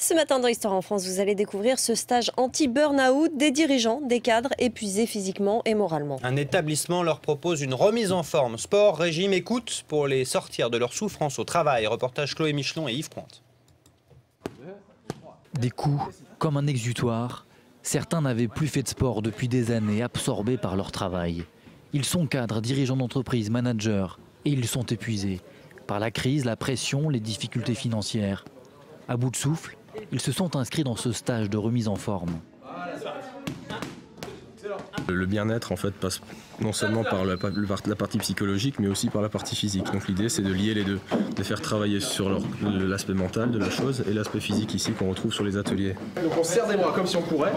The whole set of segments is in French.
Ce matin dans Histoire en France, vous allez découvrir ce stage anti-burn-out des dirigeants, des cadres épuisés physiquement et moralement. Un établissement leur propose une remise en forme, sport, régime, écoute, pour les sortir de leur souffrance au travail. Reportage Chloé Michelon et Yves Pointe. Des coups comme un exutoire. Certains n'avaient plus fait de sport depuis des années, absorbés par leur travail. Ils sont cadres, dirigeants d'entreprise, managers, et ils sont épuisés par la crise, la pression, les difficultés financières. À bout de souffle, ils se sont inscrits dans ce stage de remise en forme. Le bien-être en fait passe non seulement par la partie psychologique mais aussi par la partie physique. Donc l'idée c'est de lier les deux, de faire travailler sur l'aspect mental de la chose et l'aspect physique ici qu'on retrouve sur les ateliers. Donc on serre des bras comme si on courait.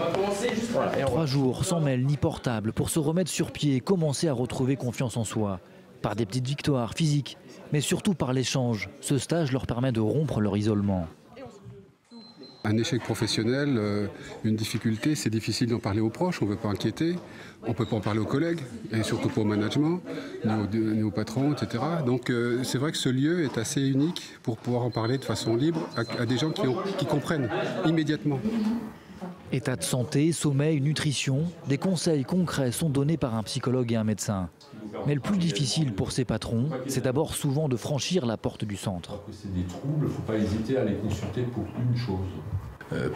Voilà, 3 jours sans mail ni portable pour se remettre sur pied et commencer à retrouver confiance en soi. Par des petites victoires physiques, mais surtout par l'échange. Ce stage leur permet de rompre leur isolement. Un échec professionnel, une difficulté, c'est difficile d'en parler aux proches, on ne veut pas inquiéter, on ne peut pas en parler aux collègues, et surtout pas au management, ni aux patrons, etc. Donc c'est vrai que ce lieu est assez unique pour pouvoir en parler de façon libre à des gens qui comprennent immédiatement. État de santé, sommeil, nutrition, des conseils concrets sont donnés par un psychologue et un médecin. Mais le plus difficile pour ces patrons, c'est d'abord souvent de franchir la porte du centre. C'est des troubles, il ne faut pas hésiter à les consulter pour une chose.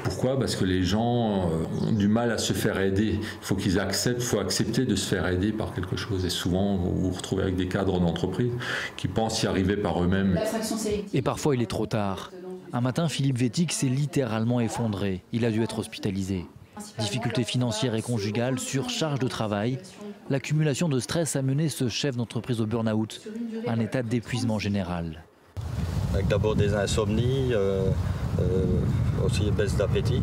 Pourquoi ? Parce que les gens ont du mal à se faire aider. Il faut qu'ils acceptent, il faut accepter de se faire aider par quelque chose. Et souvent, vous vous retrouvez avec des cadres d'entreprise qui pensent y arriver par eux-mêmes. Et parfois, il est trop tard. Un matin, Philippe Vétic s'est littéralement effondré. Il a dû être hospitalisé. Difficultés financières et conjugales, surcharge de travail. L'accumulation de stress a mené ce chef d'entreprise au burn-out, un état d'épuisement général. Avec d'abord des insomnies, aussi une baisse d'appétit.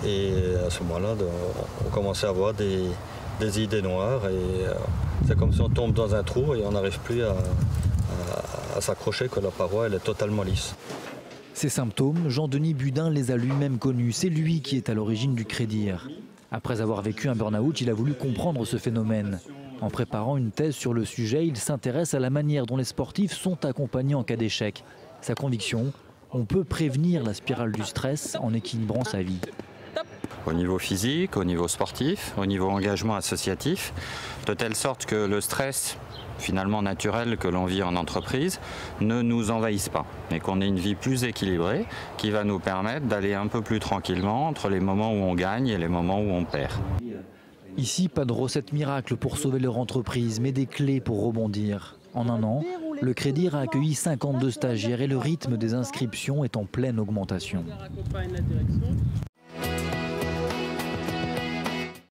Et à ce moment-là, on commençait à avoir des idées noires. Et c'est comme si on tombe dans un trou et on n'arrive plus à s'accrocher, que la paroi elle est totalement lisse. Ces symptômes, Jean-Denis Budin les a lui-même connus. C'est lui qui est à l'origine du Crédir. Après avoir vécu un burn-out, il a voulu comprendre ce phénomène. En préparant une thèse sur le sujet, il s'intéresse à la manière dont les sportifs sont accompagnés en cas d'échec. Sa conviction, on peut prévenir la spirale du stress en équilibrant sa vie. Au niveau physique, au niveau sportif, au niveau engagement associatif, de telle sorte que le stress finalement naturel que l'on vit en entreprise ne nous envahisse pas et qu'on ait une vie plus équilibrée qui va nous permettre d'aller un peu plus tranquillement entre les moments où on gagne et les moments où on perd. Ici, pas de recette miracle pour sauver leur entreprise, mais des clés pour rebondir. En un an, le Crédir a accueilli 52 stagiaires et le rythme des inscriptions est en pleine augmentation.